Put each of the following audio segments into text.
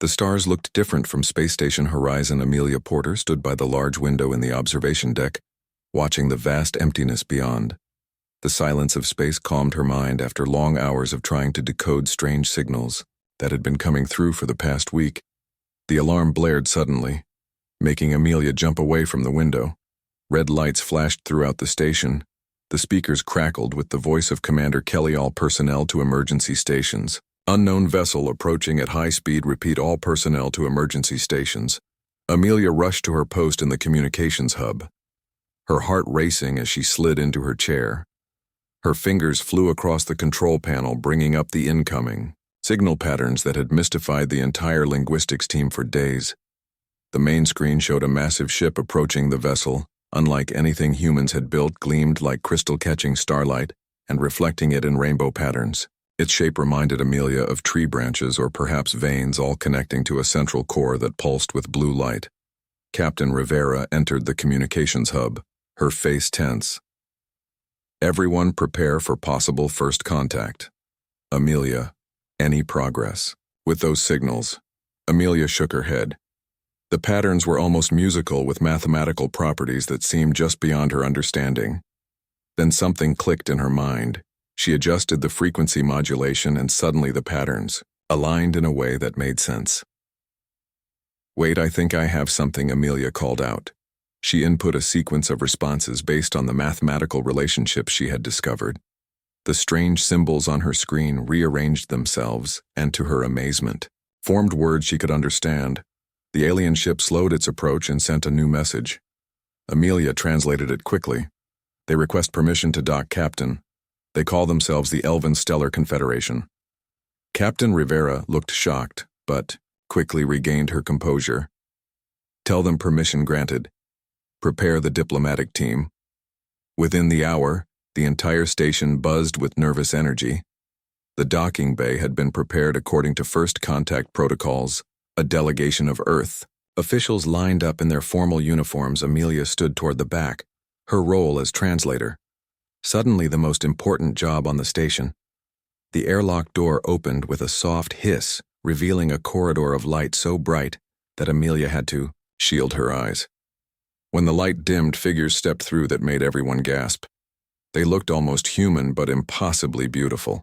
The stars looked different from space station horizon. Amelia Porter stood by the large window in the observation deck, watching the vast emptiness beyond. The silence of space calmed her mind after long hours of trying to decode strange signals that had been coming through for the past week. The alarm blared suddenly, making Amelia jump away from the window. Red lights flashed throughout the station. The speakers crackled with the voice of Commander Kelly. All personnel to emergency stations. Unknown vessel approaching at high speed. Repeat, all personnel to emergency stations. Amelia rushed to her post in the communications hub, her heart racing as she slid into her chair. Her fingers flew across the control panel, bringing up the incoming signal patterns that had mystified the entire linguistics team for days. The main screen showed a massive ship approaching. The vessel, unlike anything humans had built, gleamed like crystal, catching starlight and reflecting it in rainbow patterns. Its shape reminded Amelia of tree branches or perhaps veins, all connecting to a central core that pulsed with blue light. Captain Rivera entered the communications hub, her face tense. Everyone prepare for possible first contact. Amelia, any progress? With those signals, Amelia shook her head. The patterns were almost musical, with mathematical properties that seemed just beyond her understanding. Then something clicked in her mind. She adjusted the frequency modulation, and suddenly the patterns aligned in a way that made sense. "Wait, I think I have something," Amelia called out. She input a sequence of responses based on the mathematical relationships she had discovered. The strange symbols on her screen rearranged themselves, and to her amazement, formed words she could understand. The alien ship slowed its approach and sent a new message. Amelia translated it quickly. "They request permission to dock, Captain. They call themselves the Elven Stellar Confederation." Captain Rivera looked shocked, but quickly regained her composure. "Tell them permission granted. Prepare the diplomatic team." Within the hour, the entire station buzzed with nervous energy. The docking bay had been prepared according to first contact protocols. A delegation of Earth officials lined up in their formal uniforms. Amelia stood toward the back, her role as translator. Suddenly, the most important job on the station. The airlock door opened with a soft hiss, revealing a corridor of light so bright that Amelia had to shield her eyes. When the light dimmed, figures stepped through that made everyone gasp. They looked almost human, but impossibly beautiful.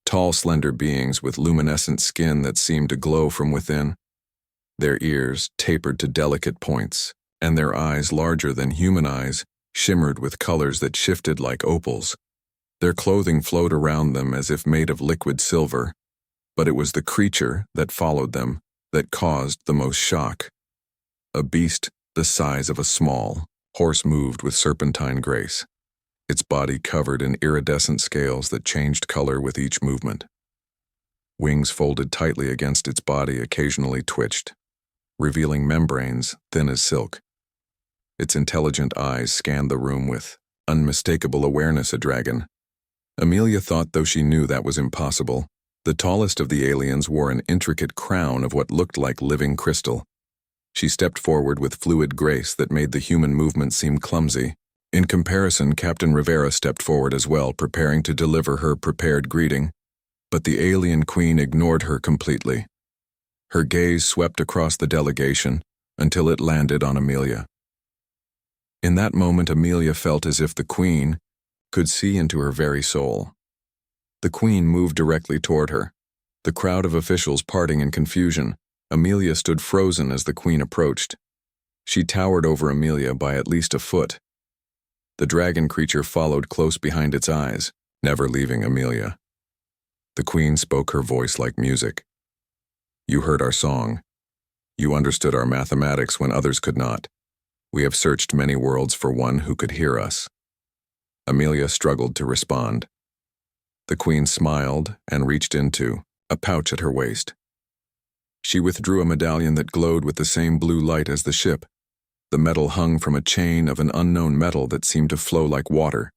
Tall, slender beings with luminescent skin that seemed to glow from within. Their ears tapered to delicate points, and their eyes, larger than human eyes, shimmered with colors that shifted like opals. Their clothing flowed around them as if made of liquid silver, but it was the creature that followed them that caused the most shock. A beast the size of a small horse moved with serpentine grace, its body covered in iridescent scales that changed color with each movement. Wings folded tightly against its body occasionally twitched, revealing membranes thin as silk. Its intelligent eyes scanned the room with unmistakable awareness. A dragon. Amelia thought, though she knew that was impossible. The tallest of the aliens wore an intricate crown of what looked like living crystal. She stepped forward with fluid grace that made the human movement seem clumsy. In comparison, Captain Rivera stepped forward as well, preparing to deliver her prepared greeting. But the alien queen ignored her completely. Her gaze swept across the delegation until it landed on Amelia. In that moment, Amelia felt as if the queen could see into her very soul. The queen moved directly toward her, the crowd of officials parting in confusion. Amelia stood frozen as the queen approached. She towered over Amelia by at least a foot. The dragon creature followed close behind its eyes, never leaving Amelia. The queen spoke, her voice like music. "You heard our song. You understood our mathematics when others could not. We have searched many worlds for one who could hear us." Amelia struggled to respond. The queen smiled and reached into a pouch at her waist. She withdrew a medallion that glowed with the same blue light as the ship. The metal hung from a chain of an unknown metal that seemed to flow like water.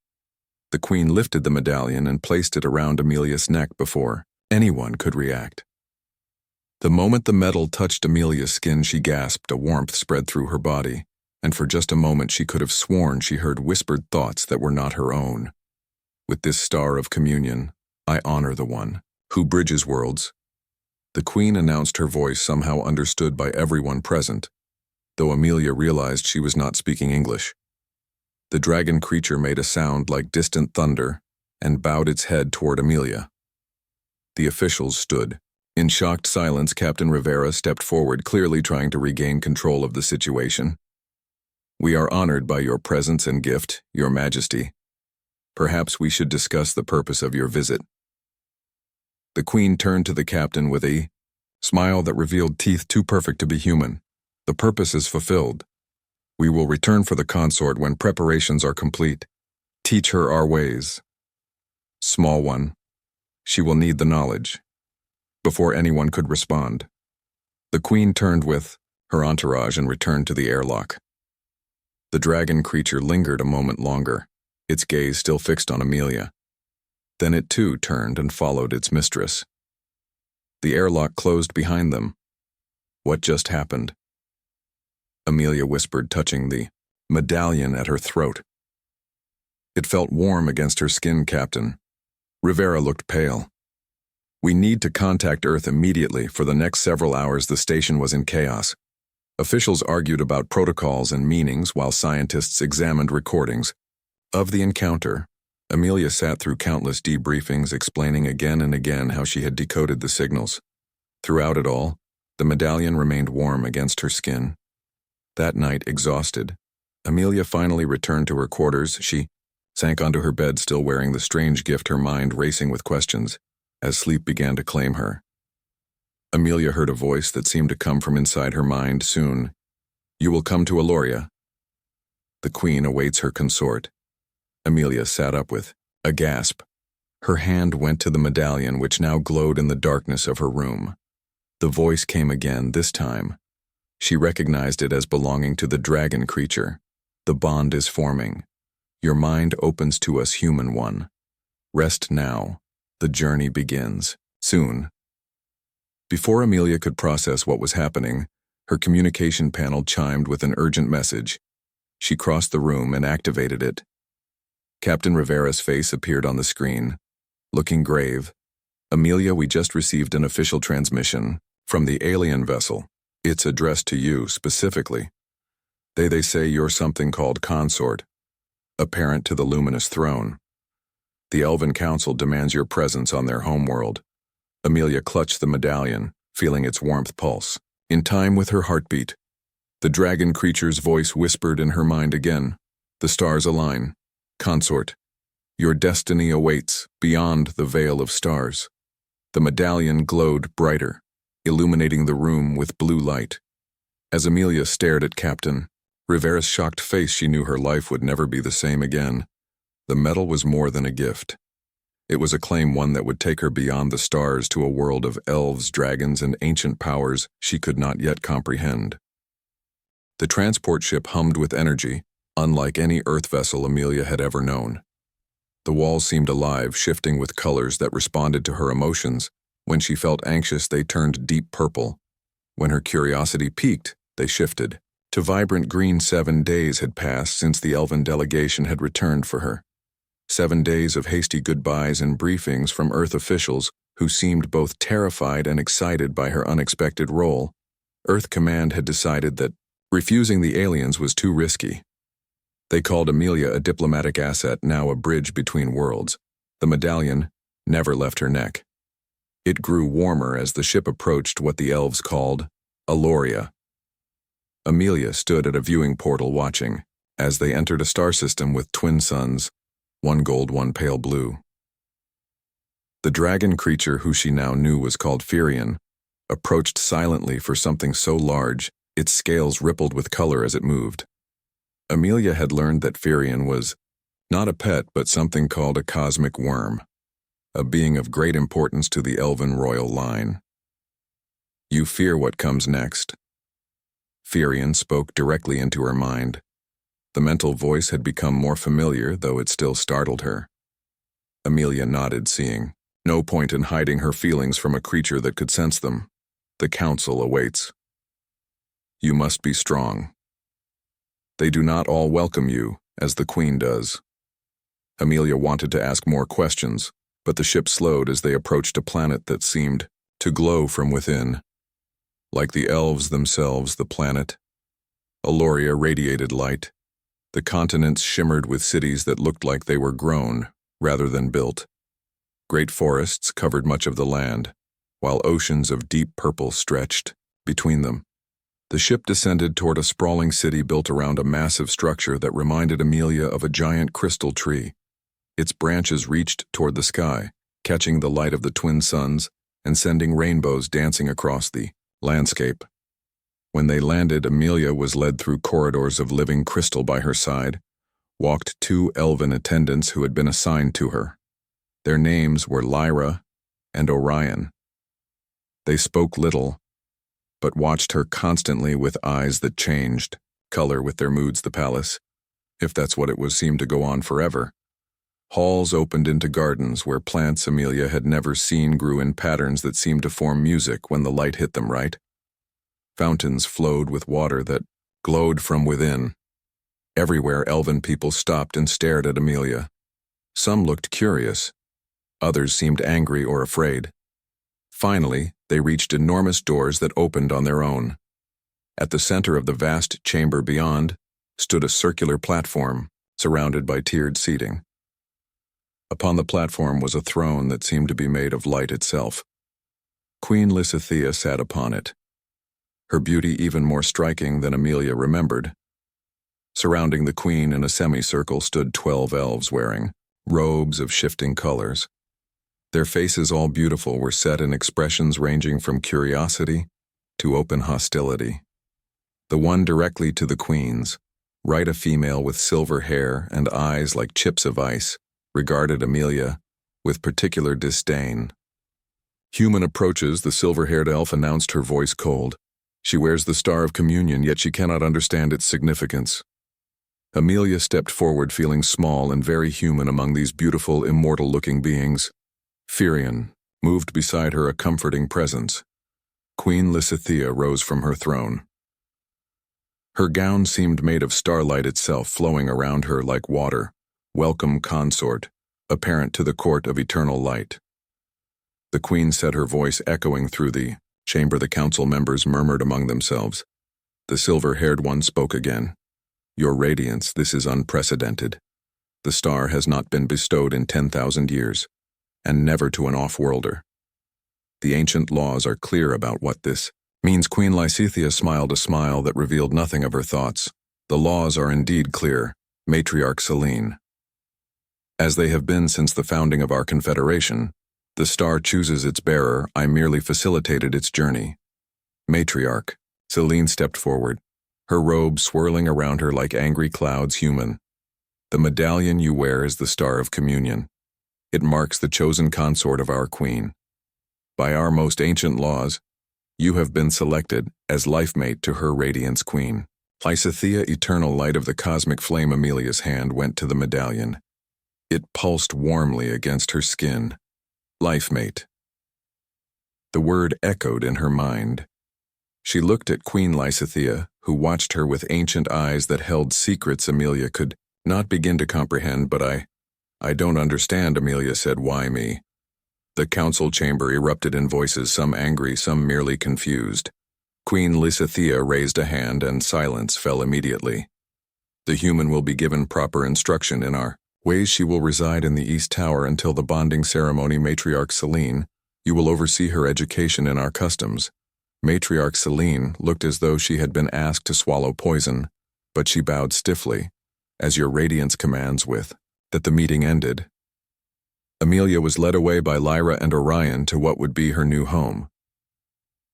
The queen lifted the medallion and placed it around Amelia's neck before anyone could react. The moment the metal touched Amelia's skin, she gasped. A warmth spread through her body, and for just a moment she could have sworn she heard whispered thoughts that were not her own. "With this star of communion, I honor the one who bridges worlds. The queen announced, her voice somehow understood by everyone present, though Amelia realized she was not speaking English. The dragon creature made a sound like distant thunder and bowed its head toward Amelia. The officials stood. In shocked silence, Captain Rivera stepped forward, clearly trying to regain control of the situation. "We are honored by your presence and gift, Your Majesty. Perhaps we should discuss the purpose of your visit." The queen turned to the captain with a smile that revealed teeth too perfect to be human. "The purpose is fulfilled. We will return for the consort when preparations are complete. Teach her our ways. Small one, she will need the knowledge." Before anyone could respond, the queen turned with her entourage and returned to the airlock. The dragon creature lingered a moment longer, its gaze still fixed on Amelia. Then it too turned and followed its mistress. The airlock closed behind them. "What just happened?" Amelia whispered, touching the medallion at her throat. It felt warm against her skin, Captain. Rivera looked pale. "We need to contact Earth immediately. For the next several hours, the station was in chaos. Officials argued about protocols and meanings while scientists examined recordings of the encounter." Amelia sat through countless debriefings, explaining again and again how she had decoded the signals. Throughout it all, the medallion remained warm against her skin. That night, exhausted, Amelia finally returned to her quarters. She sank onto her bed, still wearing the strange gift, her mind racing with questions as sleep began to claim her. Amelia heard a voice that seemed to come from inside her mind. "Soon, you will come to Aloria. The queen awaits her consort." Amelia sat up with a gasp. Her hand went to the medallion, which now glowed in the darkness of her room. The voice came again, this time. She recognized it as belonging to the dragon creature. "The bond is forming. Your mind opens to us, human one. Rest now. The journey begins. Soon." Before Amelia could process what was happening, her communication panel chimed with an urgent message. She crossed the room and activated it. Captain Rivera's face appeared on the screen. Looking grave, "Amelia, we just received an official transmission from the alien vessel. It's addressed to you specifically. They say you're something called Consort, a parent to the luminous throne. The Elven Council demands your presence on their homeworld." Amelia clutched the medallion, feeling its warmth pulse. In time with her heartbeat, the dragon creature's voice whispered in her mind again. "The stars align. Consort, your destiny awaits beyond the veil of stars." The medallion glowed brighter, illuminating the room with blue light. As Amelia stared at Captain Rivera's shocked face, she knew her life would never be the same again. The medal was more than a gift. It was a claim, one that would take her beyond the stars to a world of elves, dragons, and ancient powers she could not yet comprehend. The transport ship hummed with energy, unlike any Earth vessel Amelia had ever known. The walls seemed alive, shifting with colors that responded to her emotions. When she felt anxious, they turned deep purple. When her curiosity piqued, they shifted to vibrant green. 7 days had passed since the Elven delegation had returned for her. 7 days of hasty goodbyes and briefings from Earth officials who seemed both terrified and excited by her unexpected role. Earth Command had decided that refusing the aliens was too risky. They called Amelia a diplomatic asset, now a bridge between worlds. The medallion never left her neck. It grew warmer as the ship approached what the elves called Aloria. Amelia stood at a viewing portal watching as they entered a star system with twin suns, one gold, one pale blue. The dragon creature, who she now knew was called Firion, approached silently for something so large its scales rippled with color as it moved. Amelia had learned that Firion was not a pet but something called a cosmic worm, a being of great importance to the elven royal line. "You fear what comes next." Firion spoke directly into her mind. The mental voice had become more familiar, though it still startled her. Amelia nodded, seeing no point in hiding her feelings from a creature that could sense them. "The council awaits. You must be strong. They do not all welcome you, as the Queen does." Amelia wanted to ask more questions, but the ship slowed as they approached a planet that seemed to glow from within. Like the elves themselves, the planet, Aloria radiated light. The continents shimmered with cities that looked like they were grown, rather than built. Great forests covered much of the land, while oceans of deep purple stretched between them. The ship descended toward a sprawling city built around a massive structure that reminded Amelia of a giant crystal tree. Its branches reached toward the sky, catching the light of the twin suns and sending rainbows dancing across the landscape. When they landed, Amelia was led through corridors of living crystal. By her side walked two elven attendants who had been assigned to her. Their names were Lyra and Orion. They spoke little, but watched her constantly with eyes that changed color with their moods. The palace, if that's what it was, seemed to go on forever. Halls opened into gardens where plants Amelia had never seen grew in patterns that seemed to form music when the light hit them right. Fountains flowed with water that glowed from within. Everywhere elven people stopped and stared at Amelia. Some looked curious. Others seemed angry or afraid. Finally, they reached enormous doors that opened on their own. At the center of the vast chamber beyond stood a circular platform surrounded by tiered seating. Upon the platform was a throne that seemed to be made of light itself. Queen Lysithea sat upon it, her beauty even more striking than Amelia remembered. Surrounding the queen in a semicircle stood 12 elves wearing robes of shifting colors. Their faces, all beautiful, were set in expressions ranging from curiosity to open hostility. The one directly to the queen's, right, a female with silver hair and eyes like chips of ice, regarded Amelia with particular disdain. "Human approaches," the silver-haired elf announced, her voice cold. "She wears the Star of Communion, yet she cannot understand its significance." Amelia stepped forward, feeling small and very human among these beautiful, immortal-looking beings. Firion moved beside her, a comforting presence. Queen Lysithea rose from her throne. Her gown seemed made of starlight itself, flowing around her like water. "Welcome, Consort, apparent to the court of eternal light." The queen said, her voice echoing through the chamber. The council members murmured among themselves. The silver-haired one spoke again. "Your radiance, this is unprecedented. The star has not been bestowed in 10,000 years, and never to an off-worlder. The ancient laws are clear about what this means." Queen Lysithea smiled a smile that revealed nothing of her thoughts. "The laws are indeed clear, Matriarch Selene. As they have been since the founding of our confederation. The star chooses its bearer. I merely facilitated its journey." "Matriarch." Selene stepped forward, her robe swirling around her like angry clouds. "Human. The medallion you wear is the Star of Communion. It marks the chosen consort of our queen. By our most ancient laws, you have been selected as life-mate to her radiance, queen." Lysithea, eternal light of the cosmic flame. Amelia's hand went to the medallion. It pulsed warmly against her skin. Life-mate. The word echoed in her mind. She looked at Queen Lysithea, who watched her with ancient eyes that held secrets Amelia could not begin to comprehend. "But I don't understand," Amelia said. "Why me?" The council chamber erupted in voices, some angry, some merely confused. Queen Lysithea raised a hand and silence fell immediately. "The human will be given proper instruction in our ways. She will reside in the East Tower until the bonding ceremony. Matriarch Selene, you will oversee her education in our customs." Matriarch Selene looked as though she had been asked to swallow poison, but she bowed stiffly, "As your radiance commands," with that the meeting ended. Amelia was led away by Lyra and Orion to what would be her new home.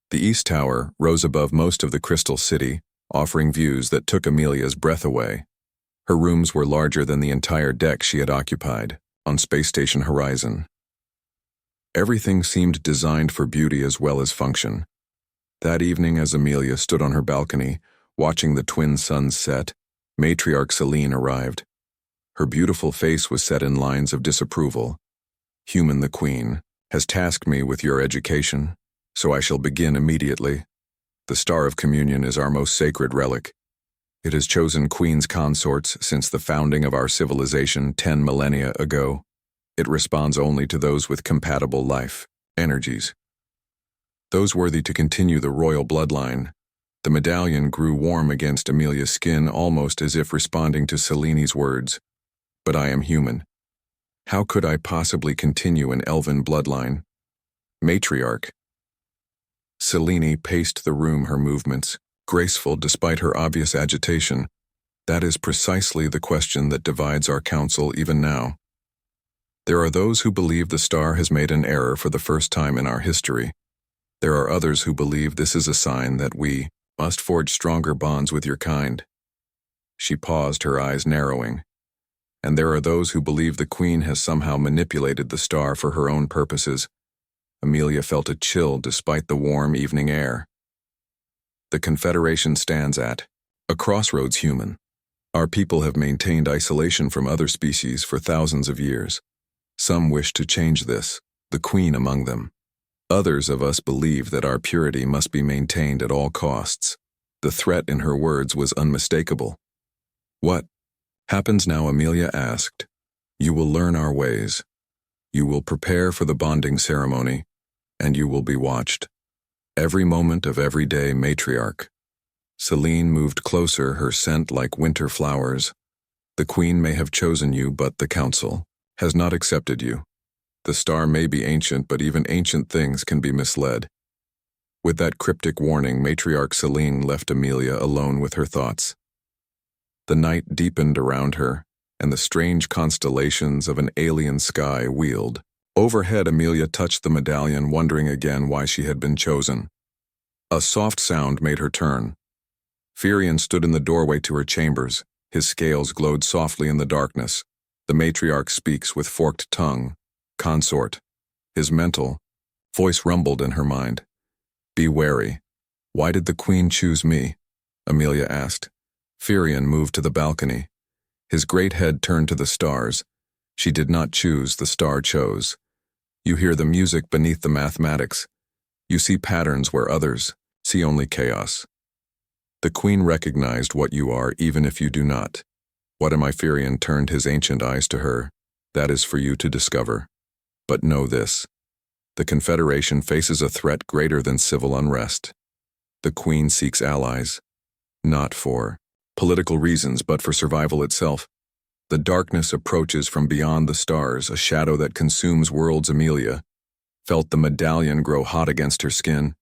The East Tower rose above most of the Crystal City, offering views that took Amelia's breath away. Her rooms were larger than the entire deck she had occupied on Space Station Horizon. Everything seemed designed for beauty as well as function. That evening, as Amelia stood on her balcony, watching the twin suns set, Matriarch Selene arrived. Her beautiful face was set in lines of disapproval. "Human, the queen has tasked me with your education, so I shall begin immediately. The Star of Communion is our most sacred relic. It has chosen queens consorts since the founding of our civilization 10 millennia ago. It responds only to those with compatible life energies. those worthy to continue the royal bloodline. The medallion grew warm against Amelia's skin, almost as if responding to Seleni's words. But I am human. How could I possibly continue an elven bloodline? Matriarch. Selene paced the room, her movements graceful despite her obvious agitation. That is precisely the question that divides our council even now. There are those who believe the star has made an error for the first time in our history. There are others who believe this is a sign that we must forge stronger bonds with your kind. She paused, her eyes narrowing. And there are those who believe the Queen has somehow manipulated the star for her own purposes. Amelia felt a chill despite the warm evening air. The Confederation stands at a crossroads, human. Our people have maintained isolation from other species for thousands of years. Some wish to change this, the Queen among them. Others of us believe that our purity must be maintained at all costs. The threat in her words was unmistakable. What happens now? Amelia asked. You will learn our ways. You will prepare for the bonding ceremony, and you will be watched. Every moment of every day, matriarch. Selene moved closer, her scent like winter flowers. The Queen may have chosen you, but the Council has not accepted you. The star may be ancient, but even ancient things can be misled. With that cryptic warning, Matriarch Selene left Amelia alone with her thoughts. The night deepened around her, and the strange constellations of an alien sky wheeled. Overhead, Amelia touched the medallion, wondering again why she had been chosen. A soft sound made her turn. Firion stood in the doorway to her chambers. His scales glowed softly in the darkness. The matriarch speaks with forked tongue. Consort. His mental voice rumbled in her mind. Be wary. Why did the Queen choose me? Amelia asked. Firion moved to the balcony. His great head turned to the stars. She did not choose, the star chose. You hear the music beneath the mathematics. You see patterns where others see only chaos. The Queen recognized what you are, even if you do not. What am I? Firion turned his ancient eyes to her. That is for you to discover. But know this. The Confederation faces a threat greater than civil unrest. The Queen seeks allies, not for political reasons, but for survival itself. The darkness approaches from beyond the stars, a shadow that consumes worlds. Amelia felt the medallion grow hot against her skin.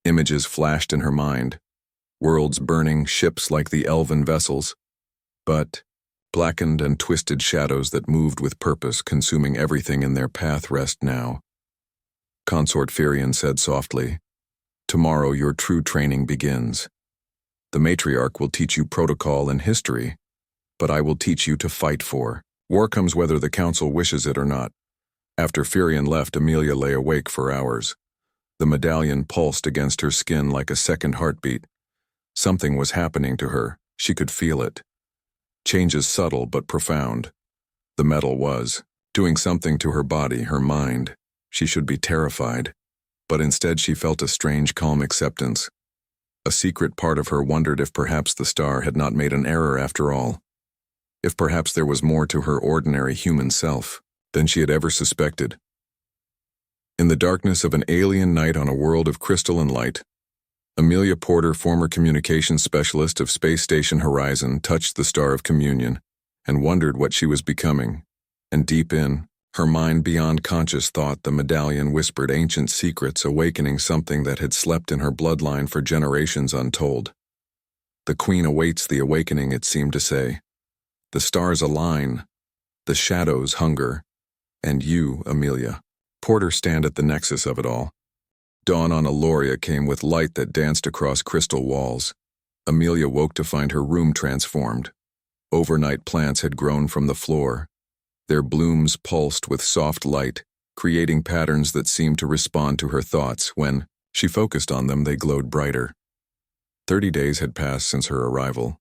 Images flashed in her mind. Worlds burning, ships like the elven vessels. But blackened and twisted shadows that moved with purpose, consuming everything in their path. Rest now. Consort, Firion said softly. Tomorrow your true training begins. The matriarch will teach you protocol and history, but I will teach you to fight for. War comes whether the council wishes it or not. After Firion left, Amelia lay awake for hours. The medallion pulsed against her skin like a second heartbeat. Something was happening to her. She could feel it. Changes subtle but profound. The metal was doing something to her body, her mind. She should be terrified, but instead she felt a strange, calm acceptance. A secret part of her wondered if perhaps the star had not made an error after all. If perhaps there was more to her ordinary human self than she had ever suspected. In the darkness of an alien night on a world of crystal and light, Amelia Porter, former communications specialist of Space Station Horizon, touched the Star of Communion and wondered what she was becoming. And deep in, her mind beyond conscious thought, the medallion whispered ancient secrets, awakening something that had slept in her bloodline for generations untold. The Queen awaits the awakening, it seemed to say. The stars align, the shadows hunger, and you, Amelia Porter, stand at the nexus of it all. Dawn on Aloria came with light that danced across crystal walls. Amelia woke to find her room transformed. Overnight plants had grown from the floor. Their blooms pulsed with soft light, creating patterns that seemed to respond to her thoughts. When she focused on them, they glowed brighter. 30 days had passed since her arrival.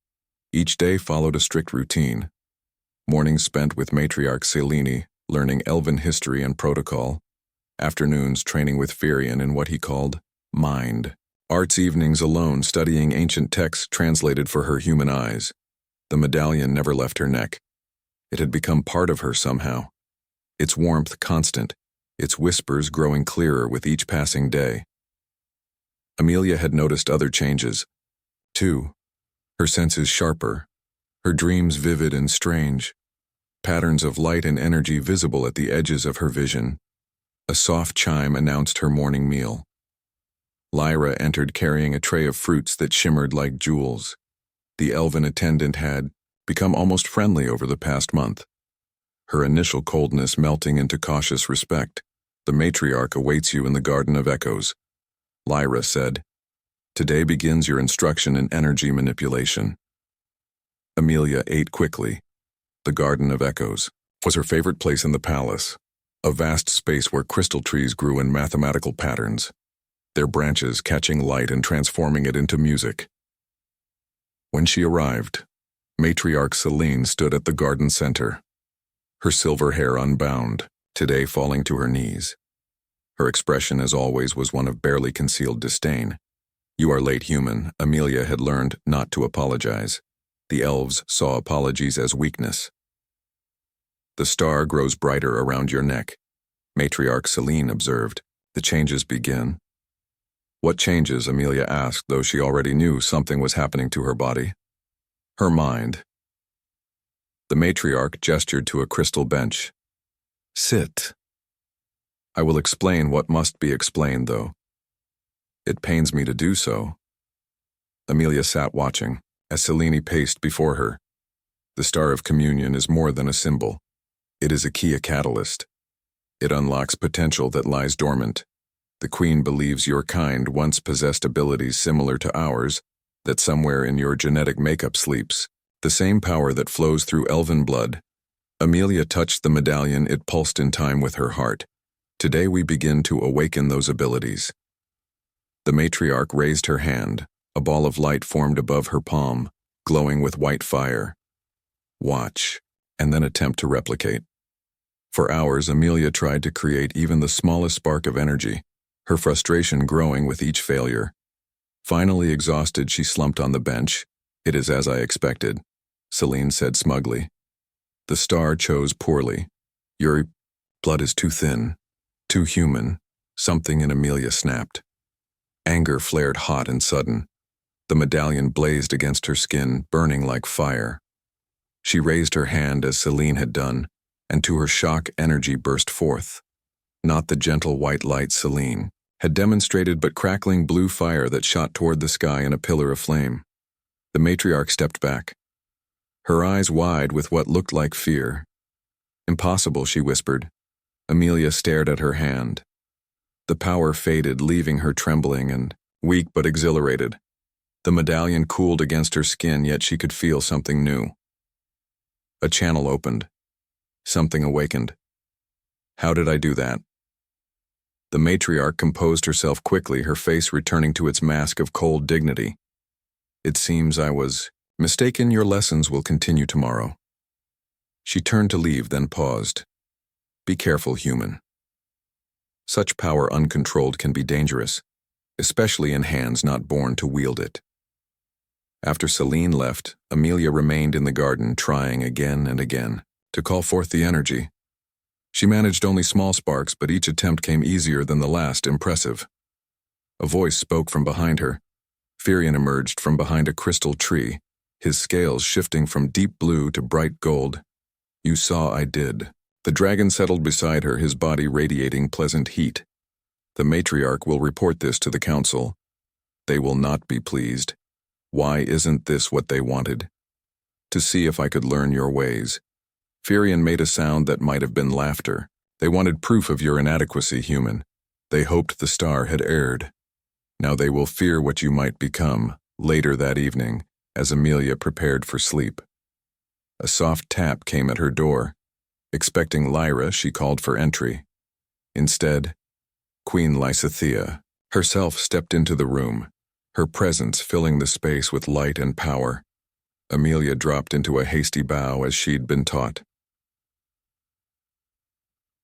Each day followed a strict routine. Mornings spent with Matriarch Selene, learning elven history and protocol. Afternoons training with Firion in what he called mind. Arts evenings alone, studying ancient texts translated for her human eyes. The medallion never left her neck. It had become part of her somehow. Its warmth constant, its whispers growing clearer with each passing day. Amelia had noticed other changes, too. Her senses sharper, her dreams vivid and strange, patterns of light and energy visible at the edges of her vision. A soft chime announced her morning meal. Lyra entered carrying a tray of fruits that shimmered like jewels. The elven attendant had become almost friendly over the past month, her initial coldness melting into cautious respect. The matriarch awaits you in the Garden of Echoes, Lyra said. Today begins your instruction in energy manipulation. Amelia ate quickly. The Garden of Echoes was her favorite place in the palace, a vast space where crystal trees grew in mathematical patterns, their branches catching light and transforming it into music. When she arrived, Matriarch Celine stood at the garden center, her silver hair unbound, today falling to her knees. Her expression, as always, was one of barely concealed disdain. You are late, human. Amelia had learned not to apologize. The elves saw apologies as weakness. The star grows brighter around your neck, Matriarch Celine observed. The changes begin. What changes? Amelia asked, though she already knew something was happening to her body. Her mind. The matriarch gestured to a crystal bench. Sit. I will explain what must be explained, though. It pains me to do so. Amelia sat watching, as Selene paced before her. The Star of Communion is more than a symbol. It is a key, a catalyst. It unlocks potential that lies dormant. The Queen believes your kind once possessed abilities similar to ours, that somewhere in your genetic makeup sleeps the same power that flows through elven blood. Amelia touched the medallion. It pulsed in time with her heart. Today we begin to awaken those abilities. The matriarch raised her hand. A ball of light formed above her palm, glowing with white fire. Watch, and then attempt to replicate. For hours, Amelia tried to create even the smallest spark of energy, her frustration growing with each failure. Finally exhausted, she slumped on the bench. It is as I expected, Celine said smugly. The star chose poorly. Your blood is too thin, too human. Something in Amelia snapped. Anger flared hot and sudden. The medallion blazed against her skin, burning like fire. She raised her hand as Celine had done, and to her shock, energy burst forth. Not the gentle white light Celine had demonstrated, but crackling blue fire that shot toward the sky in a pillar of flame. The matriarch stepped back, her eyes wide with what looked like fear. Impossible, she whispered. Amelia stared at her hand. The power faded, leaving her trembling and weak but exhilarated. The medallion cooled against her skin, yet she could feel something new. A channel opened. Something awakened. How did I do that? The matriarch composed herself quickly, her face returning to its mask of cold dignity. It seems I was mistaken. Your lessons will continue tomorrow. She turned to leave, then paused. Be careful, human. Such power uncontrolled can be dangerous, especially in hands not born to wield it. After Celine left, Amelia remained in the garden, trying again and again to call forth the energy. She managed only small sparks, but each attempt came easier than the last. Impressive. A voice spoke from behind her. Firion emerged from behind a crystal tree, his scales shifting from deep blue to bright gold. You saw I did. The dragon settled beside her, his body radiating pleasant heat. The matriarch will report this to the council. They will not be pleased. Why isn't this what they wanted? To see if I could learn your ways. Firion made a sound that might have been laughter. They wanted proof of your inadequacy, human. They hoped the star had erred. Now they will fear what you might become. Later that evening, as Amelia prepared for sleep, a soft tap came at her door. Expecting Lyra, she called for entry. Instead, Queen Lysithea herself stepped into the room, her presence filling the space with light and power. Amelia dropped into a hasty bow as she'd been taught.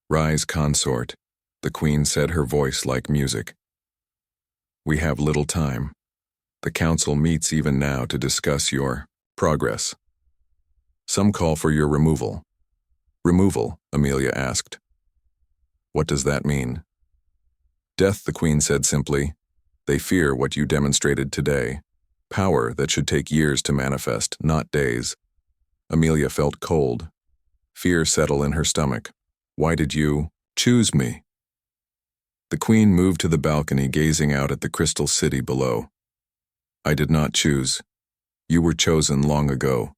Rise, consort, the Queen said, her voice like music. We have little time. The council meets even now to discuss your progress. Some call for your removal. Removal? Amelia asked. What does that mean? Death, the Queen said simply. They fear what you demonstrated today. Power that should take years to manifest, not days. Amelia felt cold. Fear settled in her stomach. Why did you choose me? The queen moved to the balcony, gazing out at the crystal city below. I did not choose. You were chosen long ago.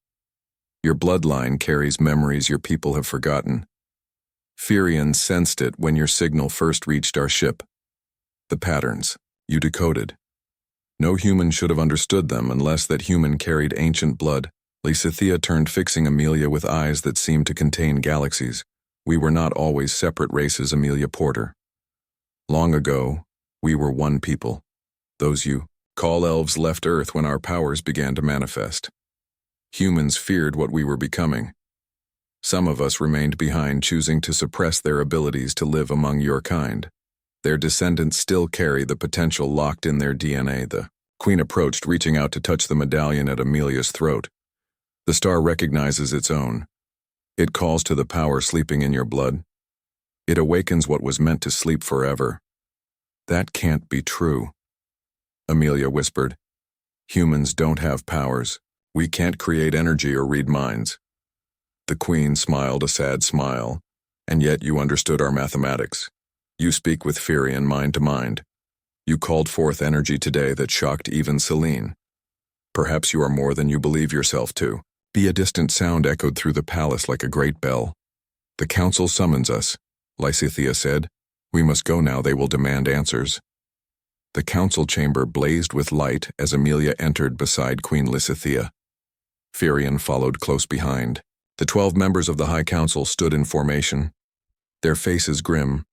Your bloodline carries memories your people have forgotten. Firion sensed it when your signal first reached our ship. The patterns, you decoded. No human should have understood them unless that human carried ancient blood. Scifi turned, fixing Amelia with eyes that seemed to contain galaxies. We were not always separate races, Amelia Porter. Long ago, we were one people. Those you call elves left Earth when our powers began to manifest. Humans feared what we were becoming. Some of us remained behind, choosing to suppress their abilities to live among your kind. Their descendants still carry the potential locked in their DNA. The queen approached, reaching out to touch the medallion at Amelia's throat. The star recognizes its own. It calls to the power sleeping in your blood. It awakens what was meant to sleep forever. That can't be true. Amelia whispered. Humans don't have powers. We can't create energy or read minds. The queen smiled a sad smile. And yet you understood our mathematics. You speak with Firion mind to mind. You called forth energy today that shocked even Selene. Perhaps you are more than you believe yourself to. A distant sound echoed through the palace like a great bell. The council summons us, Scifi said. We must go now, they will demand answers. The council chamber blazed with light as Amelia entered beside Queen Scifi. Firion followed close behind. The 12 members of the High Council stood in formation, their faces grim,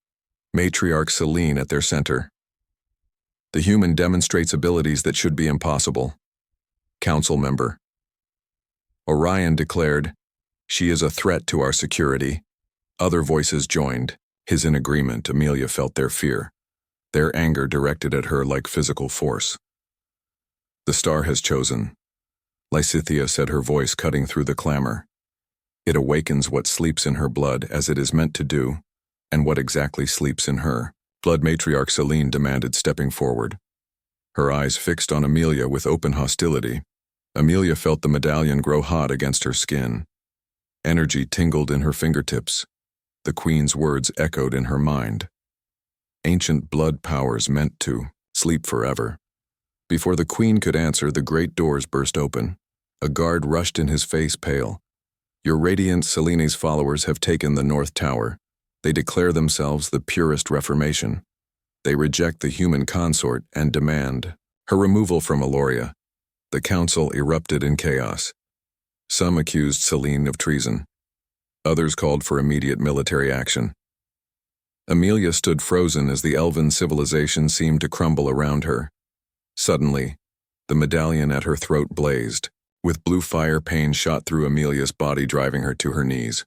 matriarch Selene at their center. The human demonstrates abilities that should be impossible. Council member. Orion declared, she is a threat to our security. Other voices joined. His in agreement. Amelia felt their fear, their anger directed at her like physical force. The star has chosen, Scifi said, her voice cutting through the clamor. It awakens what sleeps in her blood as it is meant to do, and what exactly sleeps in her. Blood matriarch Selene demanded, stepping forward. Her eyes fixed on Amelia with open hostility. Amelia felt the medallion grow hot against her skin. Energy tingled in her fingertips. The queen's words echoed in her mind. Ancient blood powers meant to sleep forever. Before the queen could answer, the great doors burst open. A guard rushed in, his face pale. Your radiant Selene's followers have taken the North Tower. They declare themselves the purest reformation. They reject the human consort and demand her removal from Aloria. The council erupted in chaos. Some accused Selene of treason. Others called for immediate military action. Amelia stood frozen as the elven civilization seemed to crumble around her. Suddenly, the medallion at her throat blazed. With blue fire, pain shot through Amelia's body, driving her to her knees.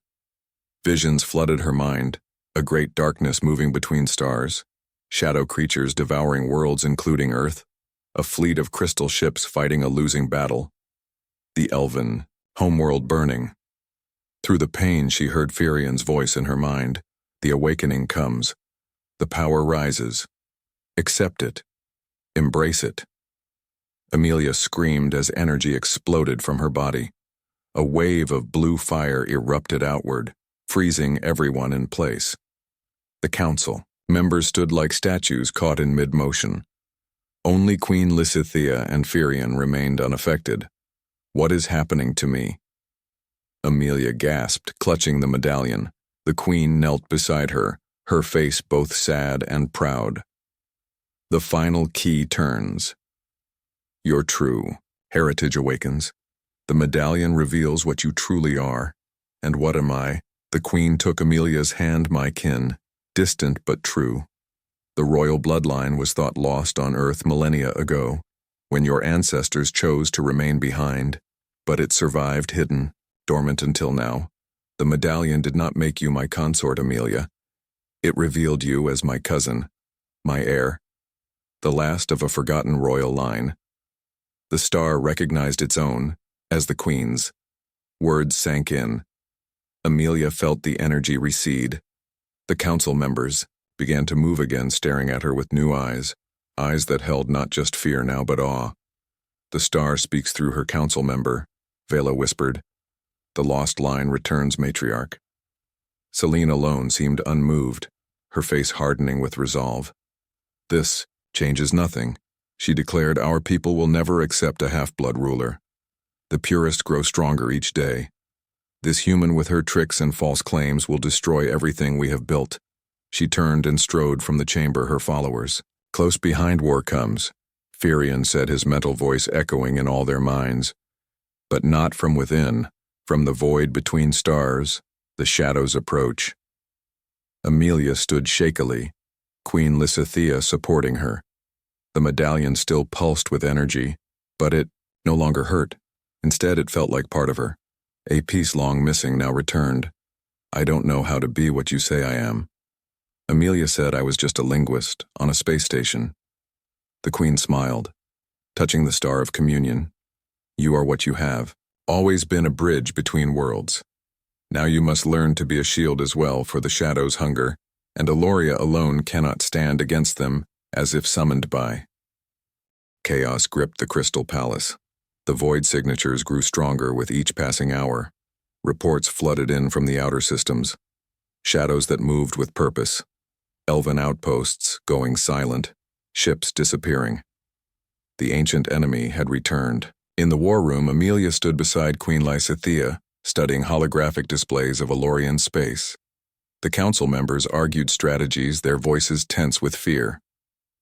Visions flooded her mind, a great darkness moving between stars, shadow creatures devouring worlds including Earth, a fleet of crystal ships fighting a losing battle. The elven homeworld burning. Through the pain, she heard Firion's voice in her mind. The awakening comes. The power rises. Accept it. Embrace it. Amelia screamed as energy exploded from her body. A wave of blue fire erupted outward, freezing everyone in place. The council members stood like statues caught in mid-motion. Only Queen Scifi and Firion remained unaffected. What is happening to me? Amelia gasped, clutching the medallion. The queen knelt beside her, her face both sad and proud. The final key turns. Your true heritage awakens. The medallion reveals what you truly are. And what am I? The queen took Amelia's hand, my kin, distant but true. The royal bloodline was thought lost on Earth millennia ago, when your ancestors chose to remain behind, but it survived hidden, dormant until now. The medallion did not make you my consort, Amelia. It revealed you as my cousin, my heir, the last of a forgotten royal line. The star recognized its own as the queen's. Words sank in. Amelia felt the energy recede. The council members began to move again, staring at her with new eyes. eyes that held not just fear now but awe. "The star speaks through her council member," Vela whispered. "The lost line returns, matriarch." Celine alone seemed unmoved, her face hardening with resolve. "This changes nothing," she declared. "Our people will never accept a half-blood ruler. The purists grow stronger each day. This human with her tricks and false claims will destroy everything we have built." She turned and strode from the chamber, her followers. "Close behind war comes," Firion said, his mental voice echoing in all their minds. "But not from within. From the void between stars, the shadows approach." Amelia stood shakily, Queen Lysithea supporting her. The medallion still pulsed with energy, but it no longer hurt. Instead, it felt like part of her. A piece long missing now returned. "I don't know how to be what you say I am." Amelia said, "I was just a linguist on a space station." The Queen smiled, touching the star of communion. "You are what you have, always been a bridge between worlds. Now you must learn to be a shield as well for the shadows' hunger, and Aloria alone cannot stand against them, as if summoned by." Chaos gripped the Crystal Palace. The void signatures grew stronger with each passing hour. Reports flooded in from the outer systems. Shadows that moved with purpose. Elven outposts going silent. Ships disappearing. The ancient enemy had returned. In the war room, Amelia stood beside Queen Lysithea, studying holographic displays of Alorian space. The council members argued strategies, their voices tense with fear.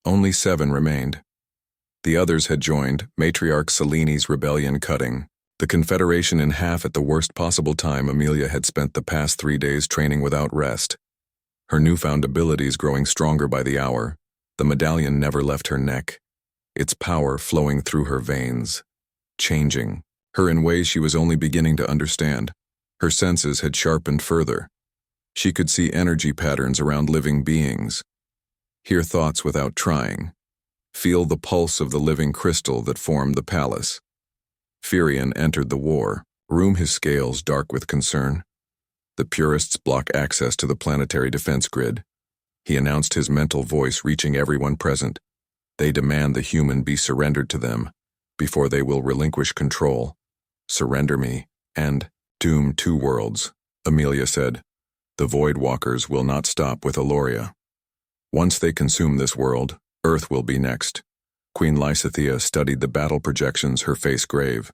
Only 7 remained. The others had joined, Matriarch Celine's rebellion cutting the Confederation in half at the worst possible time. Amelia had spent the past 3 days training without rest. Her newfound abilities growing stronger by the hour. The medallion never left her neck, its power flowing through her veins, changing her in ways she was only beginning to understand. Her senses had sharpened further. She could see energy patterns around living beings, hear thoughts without trying, feel the pulse of the living crystal that formed the palace. Firion entered the war room, his scales dark with concern. The purists block access to the planetary defense grid. He announced, his mental voice reaching everyone present. They demand the human be surrendered to them before they will relinquish control. "Surrender me, and doom 2 worlds," Amelia said. "The Void Walkers will not stop with Aloria. Once they consume this world, Earth will be next." Queen Lysithea studied the battle projections, her face grave.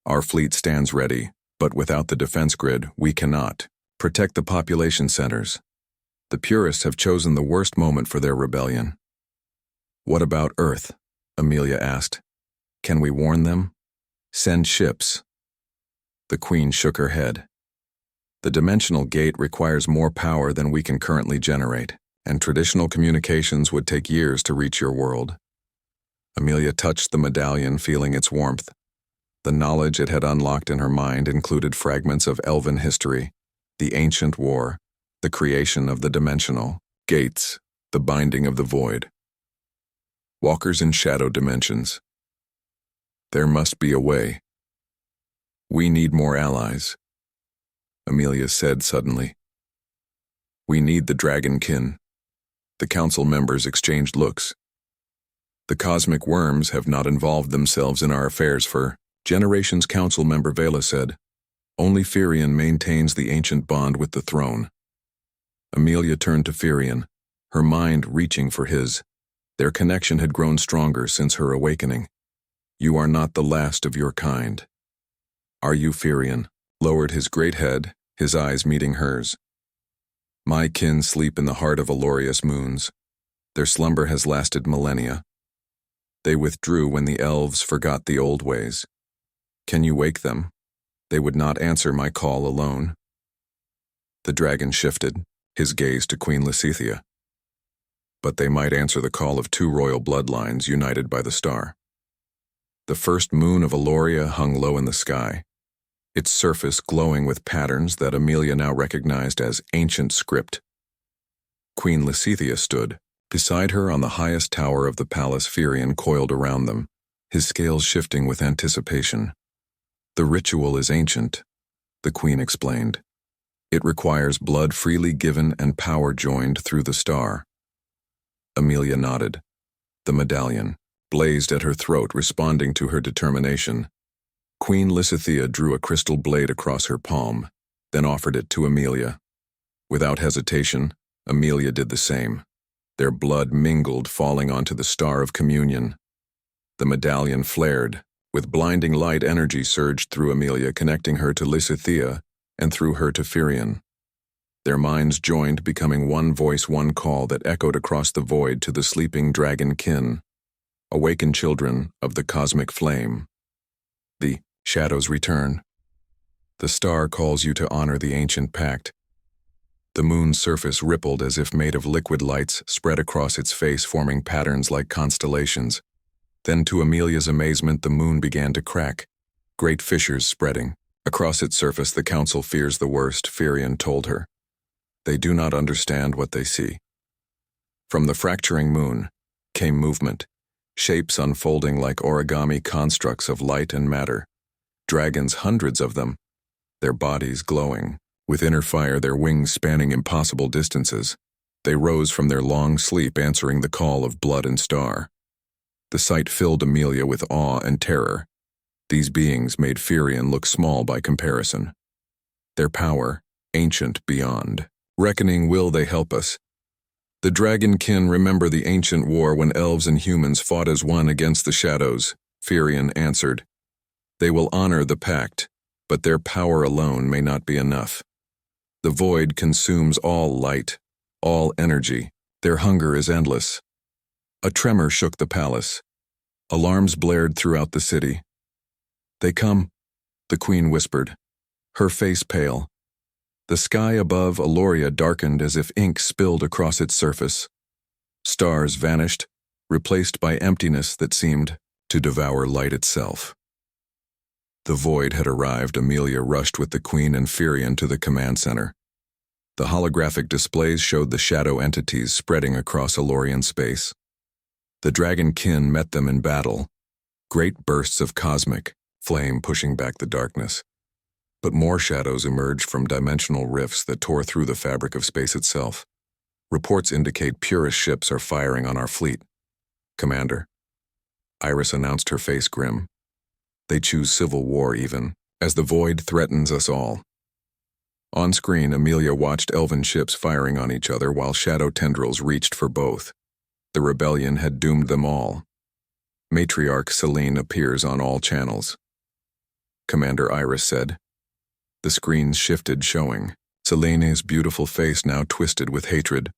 "Our fleet stands ready, but without the defense grid, we cannot protect the population centers. The purists have chosen the worst moment for their rebellion." "What about Earth?" Amelia asked. "Can we warn them? Send ships?" The Queen shook her head. "The dimensional gate requires more power than we can currently generate, and traditional communications would take years to reach your world." Amelia touched the medallion, feeling its warmth. The knowledge it had unlocked in her mind included fragments of elven history, the ancient war, the creation of the dimensional gates, the binding of the void. Walkers in shadow dimensions. There must be a way. "We need more allies," Amelia said suddenly. "We need the dragonkin." The council members exchanged looks. "The cosmic worms have not involved themselves in our affairs for generations," council member Vela said. "Only Firion maintains the ancient bond with the throne." Amelia turned to Firion, her mind reaching for his. Their connection had grown stronger since her awakening. "You are not the last of your kind." "Are you?" Firion lowered his great head, his eyes meeting hers. "My kin sleep in the heart of Aloria's moons. Their slumber has lasted millennia. They withdrew when the elves forgot the old ways. Can you wake them? They would not answer my call alone." The dragon shifted, his gaze to Queen Lysithea. "But they might answer the call of 2 royal bloodlines united by the star." The first moon of Aloria hung low in the sky, its surface glowing with patterns that Amelia now recognized as ancient script. Queen Lysithea stood. Beside her on the highest tower of the palace, Firion coiled around them, his scales shifting with anticipation. "The ritual is ancient," the Queen explained. "It requires blood freely given and power joined through the star." Amelia nodded. The medallion blazed at her throat, responding to her determination. Queen Lysithea drew a crystal blade across her palm, then offered it to Amelia. Without hesitation, Amelia did the same. Their blood mingled, falling onto the Star of Communion. The medallion flared. With blinding light, energy surged through Amelia, connecting her to Lysithea and through her to Firion. Their minds joined, becoming one voice, one call that echoed across the void to the sleeping dragon kin. Awaken, children of the cosmic flame. The shadows return. The star calls you to honor the ancient pact. The moon's surface rippled as if made of liquid lights spread across its face, forming patterns like constellations. Then, to Amelia's amazement, the moon began to crack, great fissures spreading. Across its surface, the council fears the worst, Firion told her. They do not understand what they see. From the fracturing moon came movement, shapes unfolding like origami constructs of light and matter. Dragons, hundreds of them, their bodies glowing. With inner fire, their wings spanning impossible distances. They rose from their long sleep, answering the call of blood and star. The sight filled Amelia with awe and terror. These beings made Firion look small by comparison. Their power, ancient beyond. Reckoning, will they help us? The dragon kin remember the ancient war when elves and humans fought as one against the shadows, Firion answered. They will honor the pact, but their power alone may not be enough. The void consumes all light, all energy. Their hunger is endless. A tremor shook the palace. Alarms blared throughout the city. They come, the queen whispered, her face pale. The sky above Aloria darkened as if ink spilled across its surface. Stars vanished, replaced by emptiness that seemed to devour light itself. The void had arrived. Amelia rushed with the queen and Firion to the command center. The holographic displays showed the shadow entities spreading across Alorian space. The dragon kin met them in battle, great bursts of cosmic flame pushing back the darkness. But more shadows emerged from dimensional rifts that tore through the fabric of space itself. Reports indicate purist ships are firing on our fleet. Commander, Iris announced, her face grim. They choose civil war even, as the void threatens us all. On screen, Amelia watched elven ships firing on each other while shadow tendrils reached for both. The rebellion had doomed them all. Matriarch Selene appears on all channels. Commander Iris said. The screens shifted, showing Selene's beautiful face now twisted with hatred.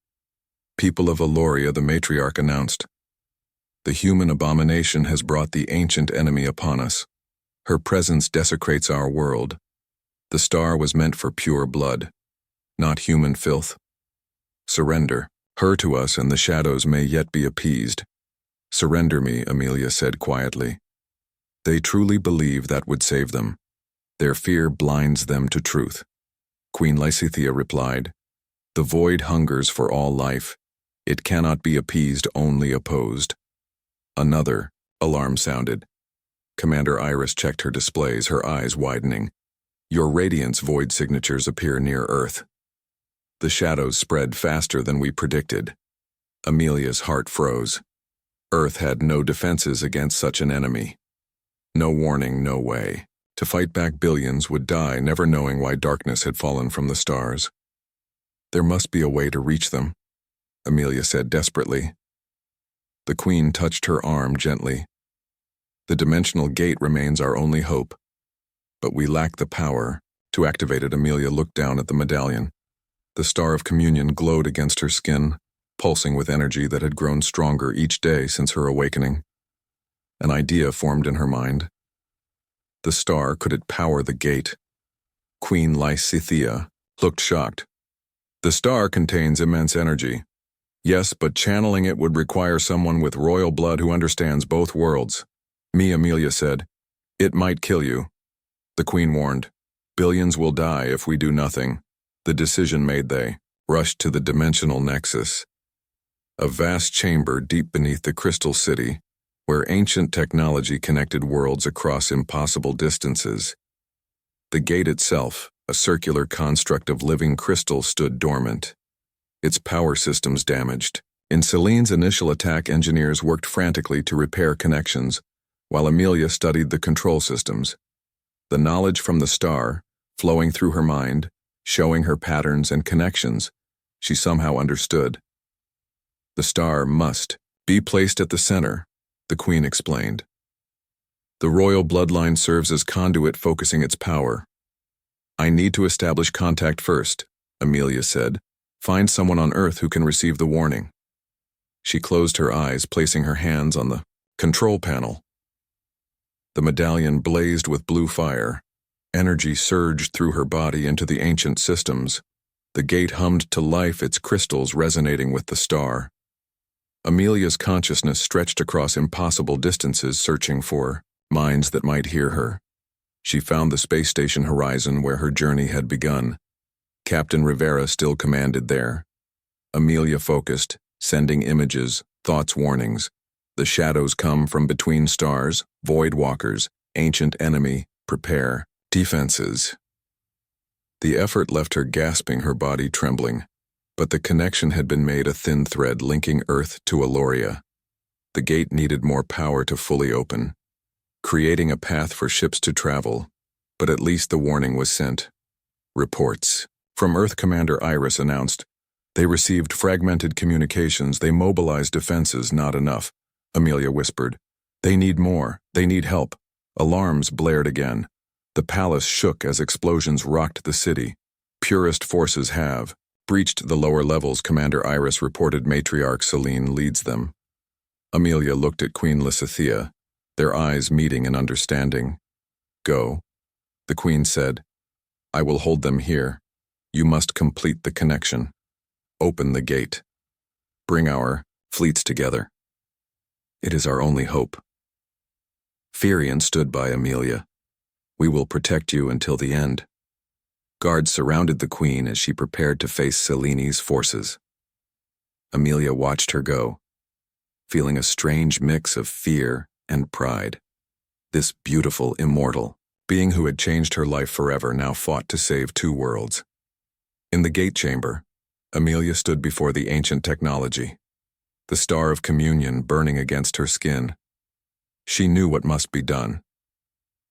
People of Aloria, the matriarch announced. The human abomination has brought the ancient enemy upon us. Her presence desecrates our world. The star was meant for pure blood, not human filth. Surrender her to us, and the shadows may yet be appeased. Surrender me, Amelia said quietly. They truly believe that would save them. Their fear blinds them to truth. Queen Lysithea replied, The void hungers for all life. It cannot be appeased, only opposed. Another alarm sounded. Commander Iris checked her displays, her eyes widening. Your radiance void signatures appear near Earth. The shadows spread faster than we predicted. Amelia's heart froze. Earth had no defenses against such an enemy. No warning, no way. To fight back, billions would die, never knowing why darkness had fallen from the stars. There must be a way to reach them, Amelia said desperately. The queen touched her arm gently. The dimensional gate remains our only hope. But we lack the power to activate it. Amelia looked down at the medallion. The Star of Communion glowed against her skin, pulsing with energy that had grown stronger each day since her awakening. An idea formed in her mind. The star, could it power the gate? Queen Lysithea looked shocked. The star contains immense energy. Yes, but channeling it would require someone with royal blood who understands both worlds. Me, Amelia said. It might kill you. The queen warned. Billions will die if we do nothing. The decision made, they rushed to the dimensional nexus. A vast chamber deep beneath the crystal city, where ancient technology connected worlds across impossible distances. The gate itself, a circular construct of living crystal, stood dormant, its power systems damaged, In Celine's initial attack, engineers worked frantically to repair connections, while Amelia studied the control systems. The knowledge from the star, flowing through her mind, showing her patterns and connections, she somehow understood. The star must be placed at the center, the Queen explained. The royal bloodline serves as conduit, focusing its power. I need to establish contact first, Amelia said. Find someone on Earth who can receive the warning. She closed her eyes, placing her hands on the control panel. The medallion blazed with blue fire. Energy surged through her body into the ancient systems. The gate hummed to life, its crystals resonating with the star. Amelia's consciousness stretched across impossible distances, searching for minds that might hear her. She found the space station horizon where her journey had begun. Captain Rivera still commanded there. Amelia focused, sending images, thoughts, warnings. The shadows come from between stars, void walkers, ancient enemy, prepare, defenses. The effort left her gasping, her body trembling, but the connection had been made, a thin thread linking Earth to Aloria. The gate needed more power to fully open, creating a path for ships to travel, but at least the warning was sent. Reports from Earth, Commander Iris announced. They received fragmented communications. They mobilized defenses. Not enough, Amelia whispered. They need more. They need help. Alarms blared again. The palace shook as explosions rocked the city. Purist forces have breached the lower levels, Commander Iris reported. Matriarch Celine leads them. Amelia looked at Queen Lysithea, their eyes meeting in understanding. Go, the Queen said. I will hold them here. You must complete the connection. Open the gate. Bring our fleets together. It is our only hope. Firion stood by Amelia. We will protect you until the end. Guards surrounded the Queen as she prepared to face Celine's forces. Amelia watched her go, feeling a strange mix of fear and pride. This beautiful, immortal being who had changed her life forever now fought to save two worlds. In the gate chamber, Amelia stood before the ancient technology, the star of communion burning against her skin. She knew what must be done.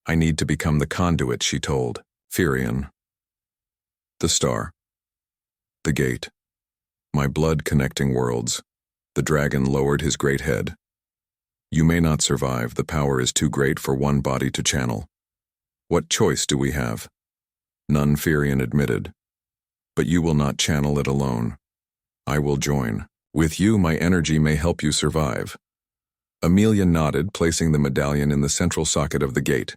I need to become the conduit, she told Firion. The star. The gate. My blood connecting worlds. The dragon lowered his great head. You may not survive. The power is too great for one body to channel. What choice do we have? None, Firion admitted. But you will not channel it alone. I will join. With you, my energy may help you survive. Amelia nodded, placing the medallion in the central socket of the gate.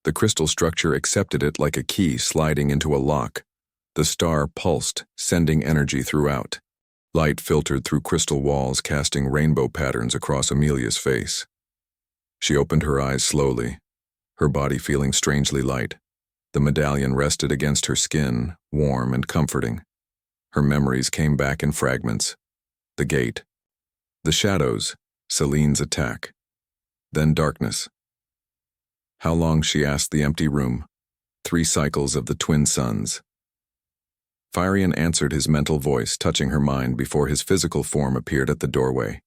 The crystal structure accepted it like a key sliding into a lock. The star pulsed, sending energy throughout. Light filtered through crystal walls, casting rainbow patterns across Amelia's face. She opened her eyes slowly, her body feeling strangely light. The medallion rested against her skin, warm and comforting. Her memories came back in fragments. The gate. The shadows. Celine's attack. Then darkness. How long, she asked the empty room. 3 cycles of the twin suns. Firion answered his mental voice, touching her mind before his physical form appeared at the doorway.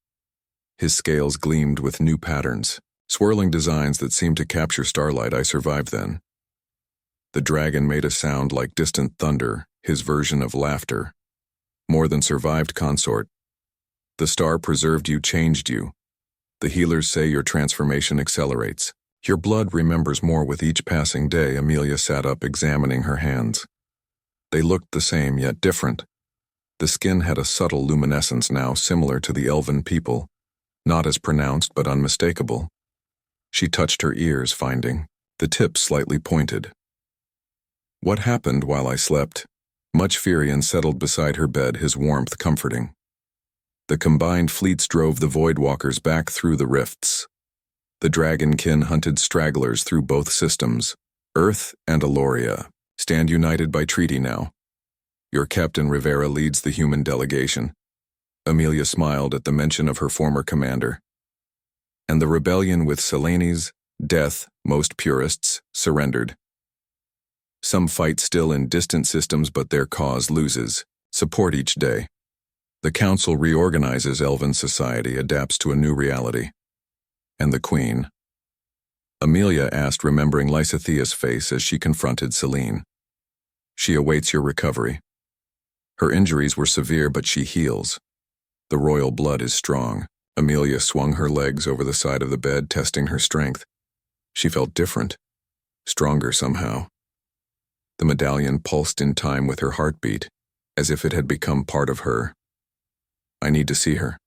His scales gleamed with new patterns, swirling designs that seemed to capture starlight. I survived then. The dragon made a sound like distant thunder, his version of laughter. More than survived, Consort. The star preserved you, changed you. The healers say your transformation accelerates. Your blood remembers more with each passing day. Amelia sat up, examining her hands. They looked the same, yet different. The skin had a subtle luminescence now, similar to the elven people, not as pronounced but unmistakable. She touched her ears, finding the tips slightly pointed. What happened while I slept? Much Firion settled beside her bed, his warmth comforting. The combined fleets drove the Voidwalkers back through the rifts. The Dragonkin hunted stragglers through both systems. Earth and Aloria stand united by treaty now. Your Captain Rivera leads the human delegation. Amelia smiled at the mention of her former commander. And the rebellion with Celane's death, most purists surrendered. Some fight still in distant systems, but their cause loses support each day. The council reorganizes Elven society, adapts to a new reality. And the queen? Amelia asked, remembering Lysithia's face as she confronted Celine. She awaits your recovery. Her injuries were severe, but she heals. The royal blood is strong. Amelia swung her legs over the side of the bed, testing her strength. She felt different, stronger somehow. The medallion pulsed in time with her heartbeat, as if it had become part of her. I need to see her.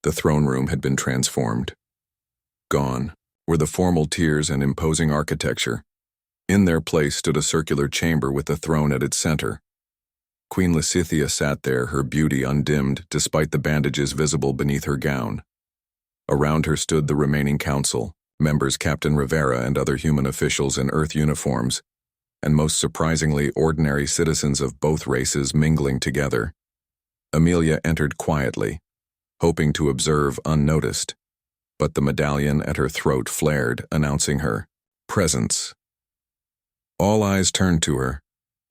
The throne room had been transformed. Gone were the formal tiers and imposing architecture. In their place stood a circular chamber with the throne at its center. Queen Lysithea sat there, her beauty undimmed despite the bandages visible beneath her gown. Around her stood the remaining council, members Captain Rivera and other human officials in Earth uniforms, and most surprisingly ordinary citizens of both races mingling together. Amelia entered quietly, hoping to observe unnoticed, but the medallion at her throat flared, announcing her presence. All eyes turned to her.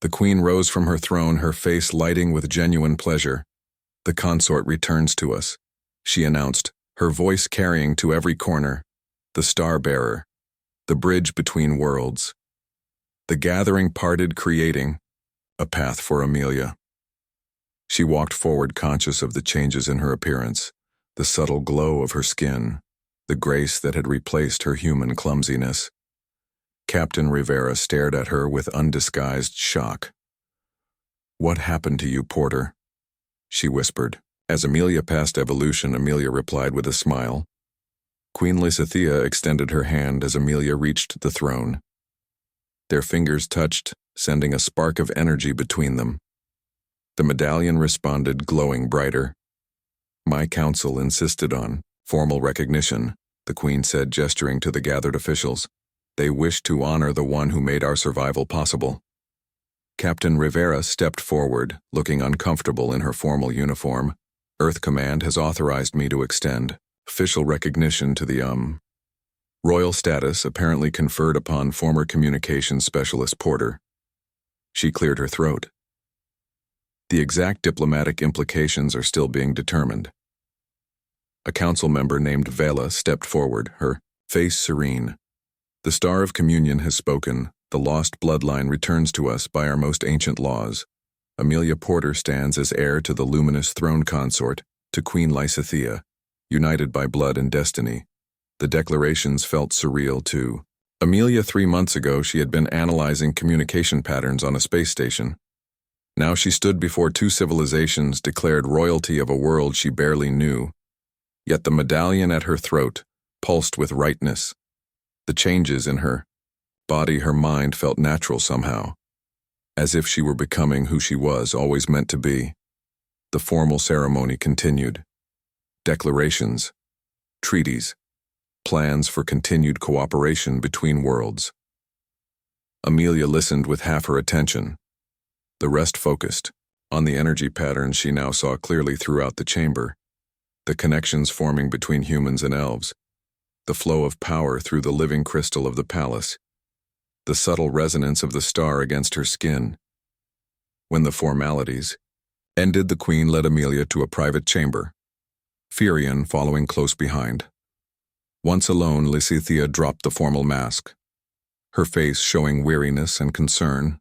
The queen rose from her throne, her face lighting with genuine pleasure. The consort returns to us, she announced, her voice carrying to every corner. The star-bearer, the bridge between worlds. The gathering parted, creating a path for Amelia. She walked forward, conscious of the changes in her appearance, the subtle glow of her skin, the grace that had replaced her human clumsiness. Captain Rivera stared at her with undisguised shock. What happened to you, Porter? She whispered. As Amelia passed evolution, Amelia replied with a smile. Queen Lysithea extended her hand as Amelia reached the throne. Their fingers touched, sending a spark of energy between them. The medallion responded, glowing brighter. My council insisted on formal recognition, the queen said, gesturing to the gathered officials. They wish to honor the one who made our survival possible. Captain Rivera stepped forward, looking uncomfortable in her formal uniform. Earth Command has authorized me to extend official recognition to the royal status apparently conferred upon former communications specialist Porter. She cleared her throat. The exact diplomatic implications are still being determined. A council member named Vela stepped forward, her face serene. The Star of Communion has spoken. The lost bloodline returns to us by our most ancient laws. Amelia Porter stands as heir to the luminous throne consort, to Queen Lysithea, united by blood and destiny. The declarations felt surreal, too. Amelia, 3 months ago, she had been analyzing communication patterns on a space station. Now she stood before 2 civilizations, declared royalty of a world she barely knew. Yet the medallion at her throat pulsed with rightness. The changes in her body, her mind felt natural somehow, as if she were becoming who she was always meant to be. The formal ceremony continued. Declarations, treaties, plans for continued cooperation between worlds. Amelia listened with half her attention. The rest focused on the energy patterns she now saw clearly throughout the chamber, the connections forming between humans and elves, the flow of power through the living crystal of the palace, the subtle resonance of the star against her skin. When the formalities ended, the queen led Amelia to a private chamber, Furion following close behind. Once alone, Lysithea dropped the formal mask, her face showing weariness and concern.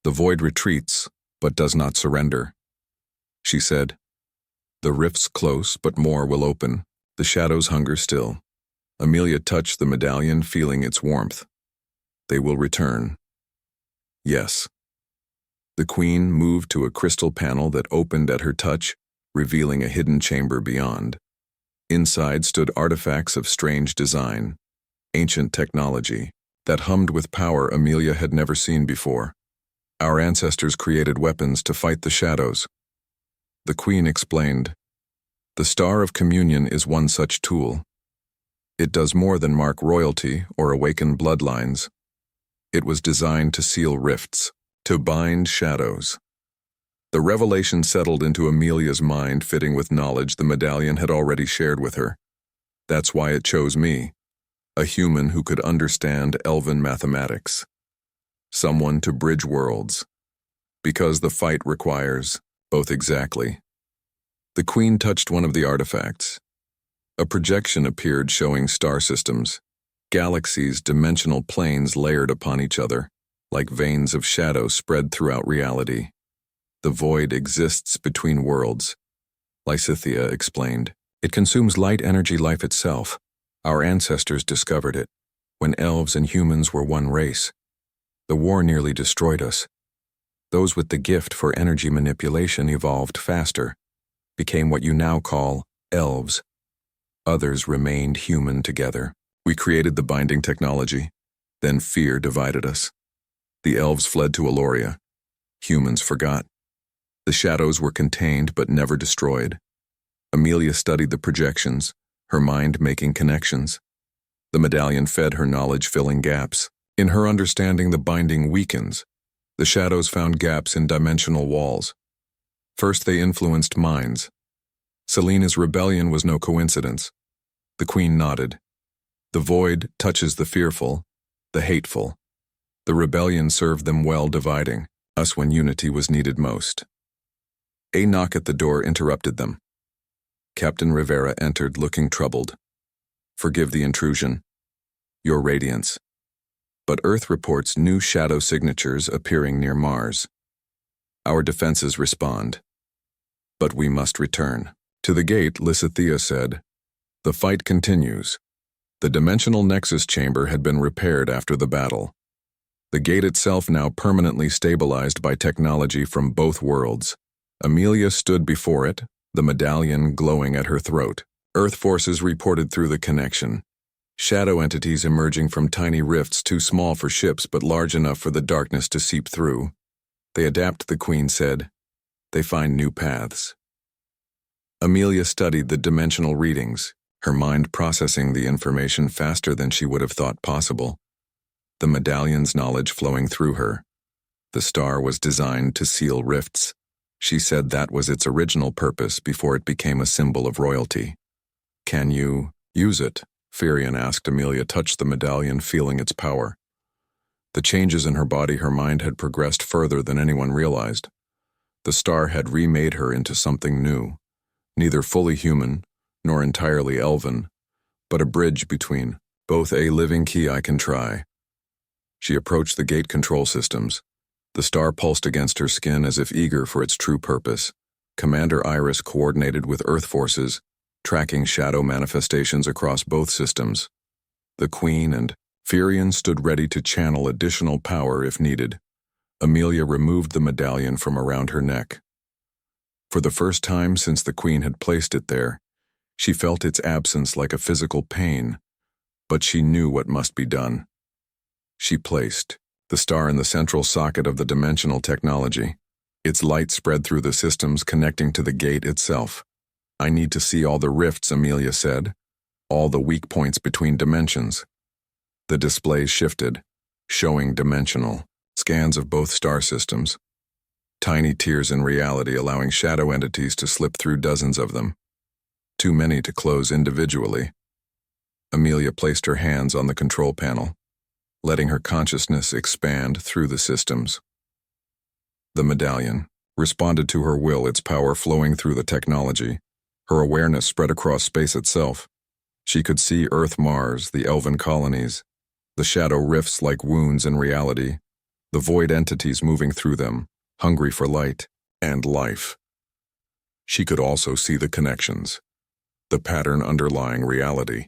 The void retreats, but does not surrender, she said. The rift's close, but more will open. The shadows hunger still. Amelia touched the medallion, feeling its warmth. They will return. Yes. The queen moved to a crystal panel that opened at her touch, revealing a hidden chamber beyond. Inside stood artifacts of strange design, ancient technology, that hummed with power Amelia had never seen before. Our ancestors created weapons to fight the shadows. The queen explained. The Star of Communion is one such tool. It does more than mark royalty or awaken bloodlines. It was designed to seal rifts, to bind shadows. The revelation settled into Amelia's mind, fitting with knowledge the medallion had already shared with her. That's why it chose me, a human who could understand elven mathematics. Someone to bridge worlds. Because the fight requires both exactly. The Queen touched one of the artifacts. A projection appeared showing star systems, galaxies, dimensional planes layered upon each other, like veins of shadow spread throughout reality. The void exists between worlds, Lysithea explained. It consumes light energy life itself. Our ancestors discovered it, when elves and humans were one race. The war nearly destroyed us. Those with the gift for energy manipulation evolved faster, became what you now call elves. Others remained human together. We created the binding technology. Then fear divided us. The elves fled to Aloria. Humans forgot. The shadows were contained but never destroyed. Amelia studied the projections, her mind making connections. The medallion fed her knowledge, filling gaps. In her understanding, the binding weakens. The shadows found gaps in dimensional walls. First, they influenced minds. Selena's rebellion was no coincidence. The Queen nodded. The void touches the fearful, the hateful. The rebellion served them well, dividing us when unity was needed most. A knock at the door interrupted them. Captain Rivera entered, looking troubled. Forgive the intrusion. Your Radiance. But Earth reports new shadow signatures appearing near Mars. Our defenses respond. But we must return. To the gate, Lysithea said. The fight continues. The dimensional nexus chamber had been repaired after the battle. The gate itself now permanently stabilized by technology from both worlds. Amelia stood before it, the medallion glowing at her throat. Earth forces reported through the connection. Shadow entities emerging from tiny rifts too small for ships but large enough for the darkness to seep through. They adapt, the Queen said. They find new paths. Amelia studied the dimensional readings, her mind processing the information faster than she would have thought possible. The medallion's knowledge flowing through her. The star was designed to seal rifts. She said that was its original purpose before it became a symbol of royalty. Can you use it? Firion asked. Amelia touched the medallion, feeling its power. The changes in her body, her mind had progressed further than anyone realized. The star had remade her into something new, neither fully human nor entirely elven, but a bridge between both. A living key. I can try. She approached the gate control systems. The star pulsed against her skin as if eager for its true purpose. Commander Iris coordinated with Earth forces, tracking shadow manifestations across both systems. The Queen and Firion stood ready to channel additional power if needed. Amelia removed the medallion from around her neck. For the first time since the Queen had placed it there, she felt its absence like a physical pain, but she knew what must be done. She placed the star in the central socket of the dimensional technology. Its light spread through the systems connecting to the gate itself. I need to see all the rifts, Amelia said, all the weak points between dimensions. The display shifted, showing dimensional scans of both star systems. Tiny tears in reality, allowing shadow entities to slip through dozens of them. Too many to close individually. Amelia placed her hands on the control panel, letting her consciousness expand through the systems. The medallion responded to her will, its power flowing through the technology. Her awareness spread across space itself. She could see Earth, Mars, the elven colonies, the shadow rifts like wounds in reality, the void entities moving through them, hungry for light and life. She could also see the connections, the pattern underlying reality.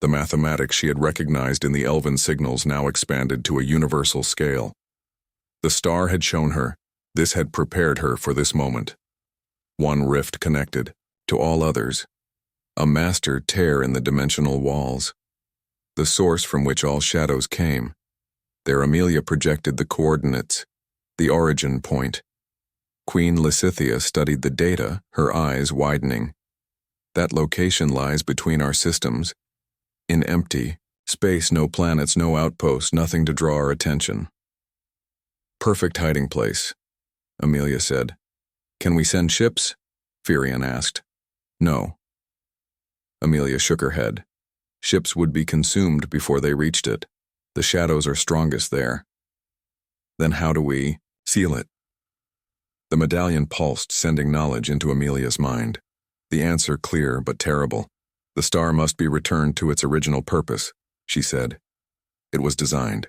The mathematics she had recognized in the elven signals now expanded to a universal scale. The star had shown her, this had prepared her for this moment. One rift connected to all others, a master tear in the dimensional walls, the source from which all shadows came. There Amelia projected the coordinates, the origin point. Queen Lysithea studied the data, her eyes widening. That location lies between our systems, in empty space, no planets, no outposts, nothing to draw our attention. Perfect hiding place, Amelia said. Can we send ships? Firion asked. No. Amelia shook her head. Ships would be consumed before they reached it. The shadows are strongest there. Then how do we seal it? The medallion pulsed, sending knowledge into Amelia's mind. The answer clear but terrible. The star must be returned to its original purpose, she said. It was designed